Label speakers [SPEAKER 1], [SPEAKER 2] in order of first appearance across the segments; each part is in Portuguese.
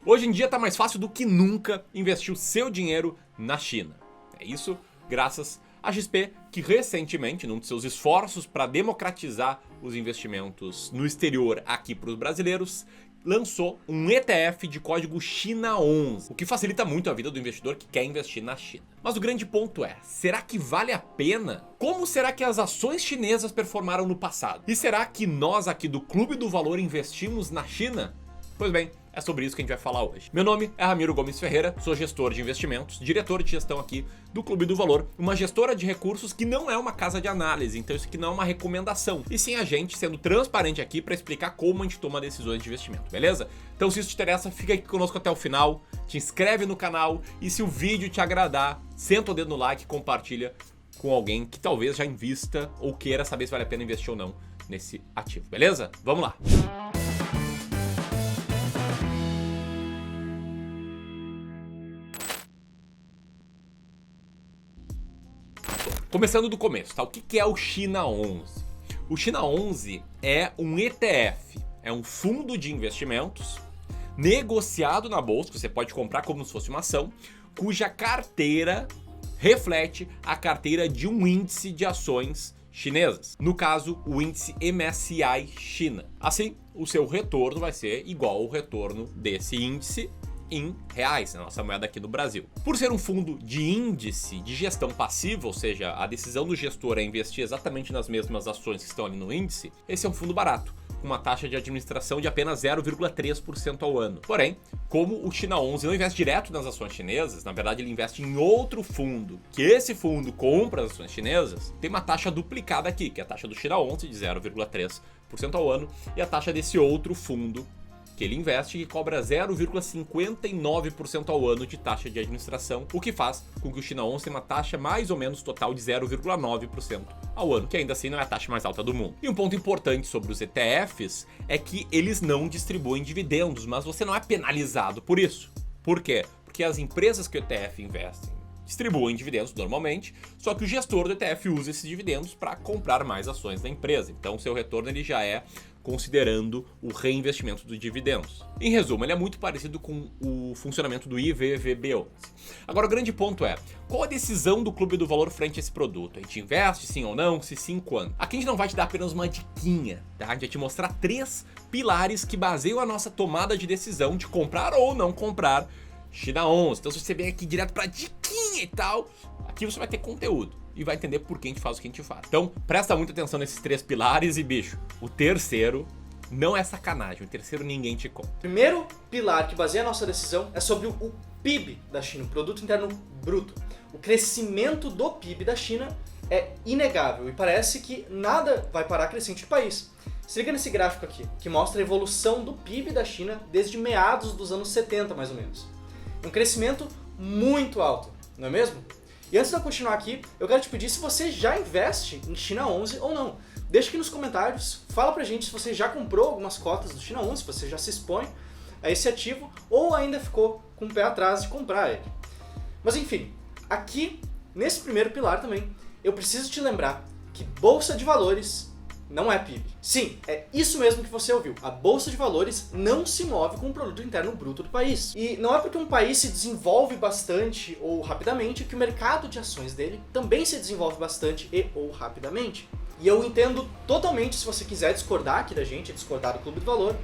[SPEAKER 1] Hoje em dia está mais fácil do que nunca investir o seu dinheiro na China. É isso graças à XP, que recentemente, num de seus esforços para democratizar os investimentos no exterior aqui para os brasileiros, lançou um ETF de código China11, o que facilita muito a vida do investidor que quer investir na China. Mas o grande ponto é, será que vale a pena? Como será que as ações chinesas performaram no passado? E será que nós aqui do Clube do Valor investimos na China? Pois bem, é sobre isso que a gente vai falar hoje. Meu nome é Ramiro Gomes Ferreira, sou gestor de investimentos, diretor de gestão aqui do Clube do Valor, uma gestora de recursos que não é uma casa de análise, então isso aqui não é uma recomendação, e sim a gente sendo transparente aqui para explicar como a gente toma decisões de investimento, beleza? Então se isso te interessa, fica aqui conosco até o final, te inscreve no canal e se o vídeo te agradar, senta o dedo no like e compartilha com alguém que talvez já invista ou queira saber se vale a pena investir ou não nesse ativo, beleza? Vamos lá! Começando do começo, tá? O que é o China11? O China11 é um ETF, é um fundo de investimentos negociado na bolsa, que você pode comprar como se fosse uma ação, cuja carteira reflete a carteira de um índice de ações chinesas. No caso, o índice MSCI China. Assim, o seu retorno vai ser igual ao retorno desse índice em reais, na nossa moeda aqui no Brasil. Por ser um fundo de índice de gestão passiva, ou seja, a decisão do gestor é investir exatamente nas mesmas ações que estão ali no índice, esse é um fundo barato, com uma taxa de administração de apenas 0,3% ao ano. Porém, como o China11 não investe direto nas ações chinesas, na verdade ele investe em outro fundo, que esse fundo compra as ações chinesas, tem uma taxa duplicada aqui, que é a taxa do China11 de 0,3% ao ano e a taxa desse outro fundo que ele investe e cobra 0,59% ao ano de taxa de administração, o que faz com que o China11 tenha uma taxa mais ou menos total de 0,9% ao ano, que ainda assim não é a taxa mais alta do mundo. E um ponto importante sobre os ETFs é que eles não distribuem dividendos, mas você não é penalizado por isso. Por quê? Porque as empresas que o ETF investem distribuem dividendos normalmente, só que o gestor do ETF usa esses dividendos para comprar mais ações da empresa. Então, o seu retorno ele já é considerando o reinvestimento dos dividendos. Em resumo, ele é muito parecido com o funcionamento do IVVB11. Agora, o grande ponto é, qual a decisão do Clube do Valor frente a esse produto? A gente investe sim ou não? Se sim, quando? Aqui a gente não vai te dar apenas uma diquinha, tá? A gente vai te mostrar 3 pilares que baseiam a nossa tomada de decisão de comprar ou não comprar China11. Então se você vem aqui direto pra diquinha e tal, aqui você vai ter conteúdo e vai entender por que a gente faz o que a gente faz. Então presta muita atenção nesses 3 pilares e bicho, o terceiro não é sacanagem, o terceiro ninguém te conta.
[SPEAKER 2] Primeiro pilar que baseia a nossa decisão é sobre o PIB da China, o Produto Interno Bruto. O crescimento do PIB da China é inegável e parece que nada vai parar crescente do país. Se liga nesse gráfico aqui, que mostra a evolução do PIB da China desde meados dos anos 70, mais ou menos. Um crescimento muito alto, não é mesmo? E antes de eu continuar aqui, eu quero te pedir se você já investe em China11 ou não. Deixa aqui nos comentários, fala pra gente se você já comprou algumas cotas do China11, se você já se expõe a esse ativo ou ainda ficou com o pé atrás de comprar ele. Mas enfim, aqui nesse primeiro pilar também, eu preciso te lembrar que Bolsa de Valores não é PIB. Sim, é isso mesmo que você ouviu. A Bolsa de Valores não se move com o Produto Interno Bruto do país. E não é porque um país se desenvolve bastante ou rapidamente que o mercado de ações dele também se desenvolve bastante e ou rapidamente. E eu entendo totalmente se você quiser discordar aqui da gente, discordar do Clube do Valor,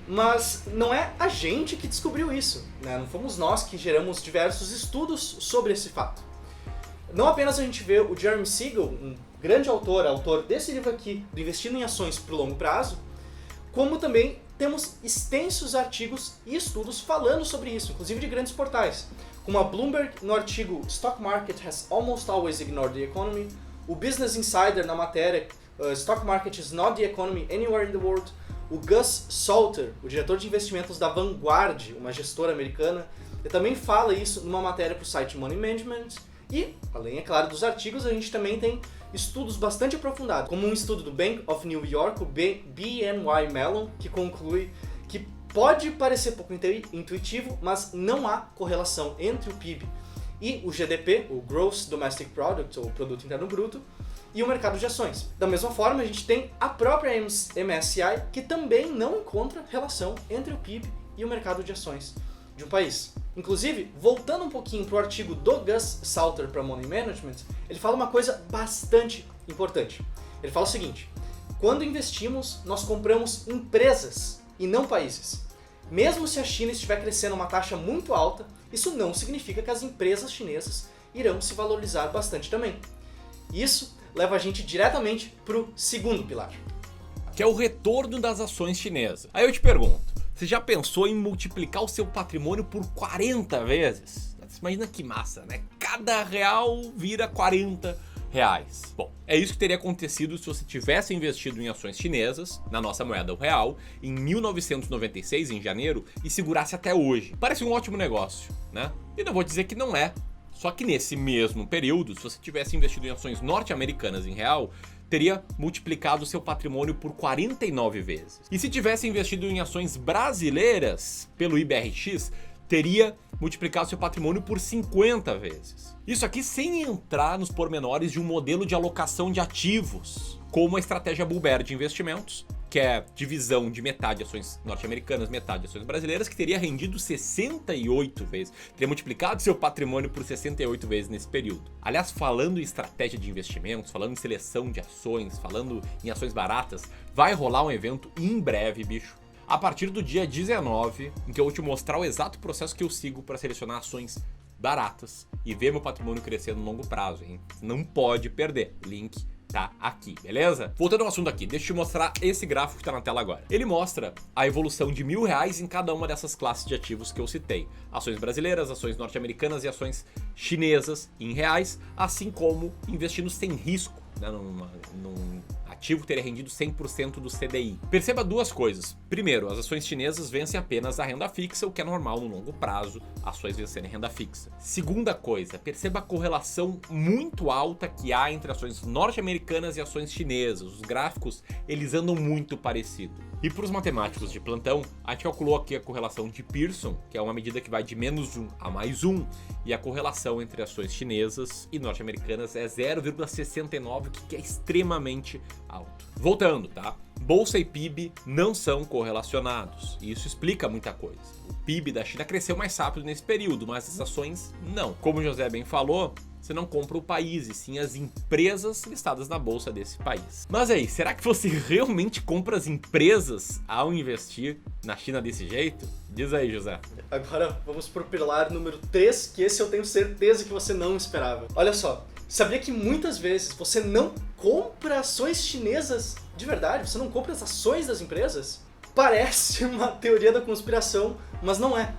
[SPEAKER 2] mas não é a gente que descobriu isso, né? Não fomos nós que geramos diversos estudos sobre esse fato. Não apenas a gente vê o Jeremy Siegel, um grande autor desse livro aqui, do Investindo em Ações para o Longo Prazo, como também temos extensos artigos e estudos falando sobre isso, inclusive de grandes portais, como a Bloomberg no artigo Stock Market has almost always ignored the economy, o Business Insider na matéria Stock Market is not the economy anywhere in the world, o Gus Salter, o diretor de investimentos da Vanguard, uma gestora americana, ele também fala isso numa matéria para o site Money Management. E, além, é claro, dos artigos, a gente também tem estudos bastante aprofundados, como um estudo do Bank of New York, o BNY Mellon, que conclui que pode parecer pouco intuitivo, mas não há correlação entre o PIB e o GDP, o Gross Domestic Product, ou Produto Interno Bruto, e o mercado de ações. Da mesma forma, a gente tem a própria MSCI, que também não encontra relação entre o PIB e o mercado de ações. de um país. Inclusive, voltando um pouquinho para o artigo do Gus Salter para Money Management, ele fala uma coisa bastante importante. Ele fala o seguinte: quando investimos, nós compramos empresas e não países. Mesmo se a China estiver crescendo uma taxa muito alta, isso não significa que as empresas chinesas irão se valorizar bastante também. Isso leva a gente diretamente para o segundo pilar,
[SPEAKER 1] que é o retorno das ações chinesas. Aí eu te pergunto, você já pensou em multiplicar o seu patrimônio por 40 vezes? Você imagina que massa, né? Cada real vira 40 reais. Bom, é isso que teria acontecido se você tivesse investido em ações chinesas, na nossa moeda o real, em 1996, em janeiro, e segurasse até hoje. Parece um ótimo negócio, né? E não vou dizer que não é. Só que nesse mesmo período, se você tivesse investido em ações norte-americanas em real, teria multiplicado seu patrimônio por 49 vezes. E se tivesse investido em ações brasileiras pelo IBRX, teria multiplicado seu patrimônio por 50 vezes. Isso aqui sem entrar nos pormenores de um modelo de alocação de ativos, como a estratégia Bull Bear de investimentos, que é divisão de metade ações norte-americanas, metade ações brasileiras, que teria rendido 68 vezes. Teria multiplicado seu patrimônio por 68 vezes nesse período. Aliás, falando em estratégia de investimentos, falando em seleção de ações, falando em ações baratas, vai rolar um evento em breve, bicho. A partir do dia 19, em que eu vou te mostrar o exato processo que eu sigo para selecionar ações baratas e ver meu patrimônio crescer no longo prazo, hein? Não pode perder. Link tá aqui, beleza? Voltando ao assunto aqui, deixa eu te mostrar esse gráfico que tá na tela agora. Ele mostra a evolução de R$1.000 em cada uma dessas classes de ativos que eu citei. Ações brasileiras, ações norte-americanas e ações chinesas em reais, assim como investindo sem risco, né, num ativo que teria rendido 100% do CDI. Perceba duas coisas. Primeiro, as ações chinesas vencem apenas a renda fixa, o que é normal no longo prazo, ações vencerem renda fixa. Segunda coisa, perceba a correlação muito alta que há entre ações norte-americanas e ações chinesas. Os gráficos, eles andam muito parecidos. E para os matemáticos de plantão, a gente calculou aqui a correlação de Pearson, que é uma medida que vai de -1 a +1, e a correlação entre ações chinesas e norte-americanas é 0,69, que é extremamente alto. Voltando, tá? Bolsa e PIB não são correlacionados, e isso explica muita coisa. O PIB da China cresceu mais rápido nesse período, mas as ações não. Como o José bem falou, você não compra o país, e sim as empresas listadas na bolsa desse país. Mas aí, será que você realmente compra as empresas ao investir na China desse jeito? Diz aí, José.
[SPEAKER 2] Agora vamos pro pilar número 3, que esse eu tenho certeza que você não esperava. Olha só, sabia que muitas vezes você não compra ações chinesas de verdade? Você não compra as ações das empresas? Parece uma teoria da conspiração, mas não é.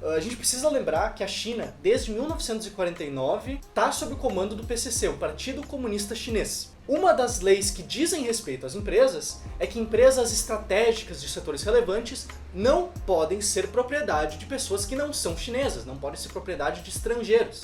[SPEAKER 2] A gente precisa lembrar que a China, desde 1949, está sob o comando do PCC, o Partido Comunista Chinês. Uma das leis que dizem respeito às empresas é que empresas estratégicas de setores relevantes não podem ser propriedade de pessoas que não são chinesas, não podem ser propriedade de estrangeiros.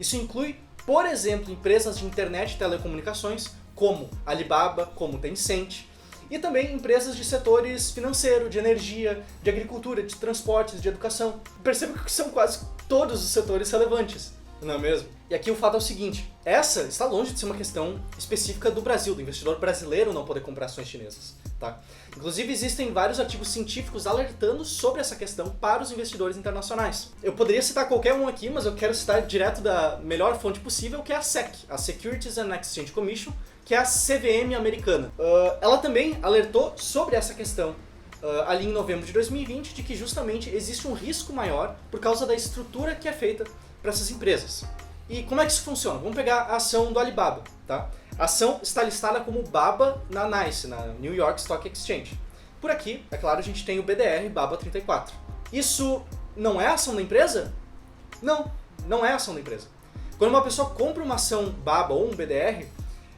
[SPEAKER 2] Isso inclui, por exemplo, empresas de internet e telecomunicações, como Alibaba, como Tencent, e também empresas de setores financeiro, de energia, de agricultura, de transportes, de educação. Perceba que são quase todos os setores relevantes, não é mesmo? E aqui o fato é o seguinte, essa está longe de ser uma questão específica do Brasil, do investidor brasileiro não poder comprar ações chinesas, tá? Inclusive existem vários artigos científicos alertando sobre essa questão para os investidores internacionais. Eu poderia citar qualquer um aqui, mas eu quero citar direto da melhor fonte possível, que é a SEC, a Securities and Exchange Commission, que é a CVM americana. Ela também alertou sobre essa questão ali em novembro de 2020, de que justamente existe um risco maior por causa da estrutura que é feita para essas empresas. E como é que isso funciona? Vamos pegar a ação do Alibaba, tá? A ação está listada como BABA na NYSE, na New York Stock Exchange. Por aqui, é claro, a gente tem o BDR BABA 34. Isso não é ação da empresa? Não, não é ação da empresa. Quando uma pessoa compra uma ação BABA ou um BDR,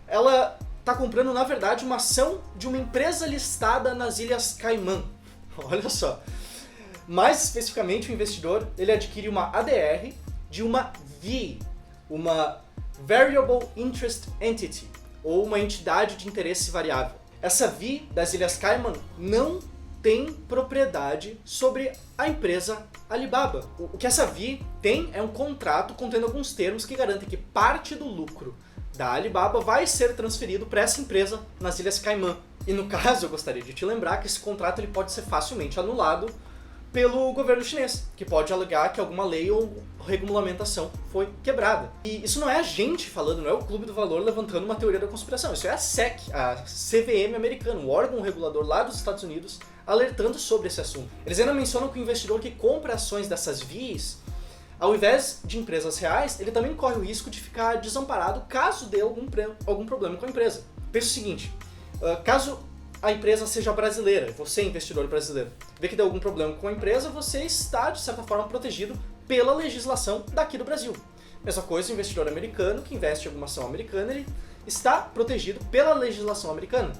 [SPEAKER 2] ela está comprando, na verdade, uma ação de uma empresa listada nas Ilhas Caimã. Olha só. Mais especificamente, o investidor ele adquire uma ADR de uma VI, uma Variable Interest Entity, ou uma entidade de interesse variável. Essa VI das Ilhas Caimã não tem propriedade sobre a empresa Alibaba. O que essa VI tem é um contrato contendo alguns termos que garantem que parte do lucro da Alibaba vai ser transferido para essa empresa nas Ilhas Caimã. E no caso, eu gostaria de te lembrar que esse contrato ele pode ser facilmente anulado pelo governo chinês, que pode alegar que alguma lei ou regulamentação foi quebrada. E isso não é a gente falando, não é o Clube do Valor levantando uma teoria da conspiração, isso é a SEC, a CVM americana, o órgão regulador lá dos Estados Unidos, alertando sobre esse assunto. Eles ainda mencionam que o investidor que compra ações dessas VIs, ao invés de empresas reais, ele também corre o risco de ficar desamparado caso dê algum problema com a empresa. Pensa o seguinte, caso a empresa seja brasileira, você investidor brasileiro, vê que deu algum problema com a empresa, você está, de certa forma, protegido pela legislação daqui do Brasil. Mesma coisa o investidor americano que investe em alguma ação americana, ele está protegido pela legislação americana.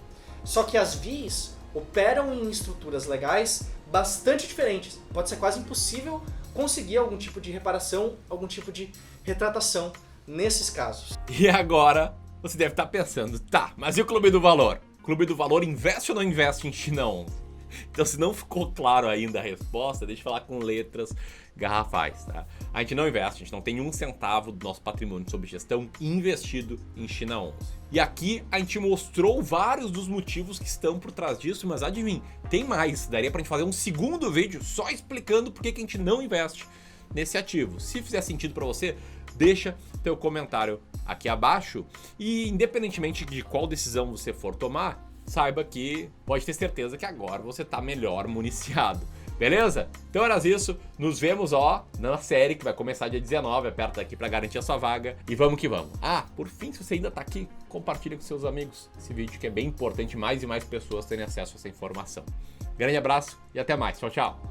[SPEAKER 2] Só que as VIs operam em estruturas legais bastante diferentes. Pode ser quase impossível conseguir algum tipo de reparação, algum tipo de retratação nesses casos.
[SPEAKER 1] E agora você deve estar pensando, tá, mas e o Clube do Valor? O Clube do Valor investe ou não investe em China 11? Então, se não ficou claro ainda a resposta, deixa eu falar com letras garrafais, tá? A gente não investe, a gente não tem um centavo do nosso patrimônio sob gestão investido em China 11. E aqui a gente mostrou vários dos motivos que estão por trás disso, mas adivinha, tem mais. Daria pra gente fazer um segundo vídeo só explicando por que a gente não investe nesse ativo. Se fizer sentido pra você, deixa teu comentário aqui abaixo e independentemente de qual decisão você for tomar, saiba que pode ter certeza que agora você tá melhor municiado. Beleza? Então era isso, nos vemos na série que vai começar dia 19, aperta aqui pra garantir a sua vaga e vamos que vamos. Por fim, se você ainda tá aqui, compartilha com seus amigos esse vídeo que é bem importante, mais e mais pessoas terem acesso a essa informação. Grande abraço e até mais, tchau, tchau!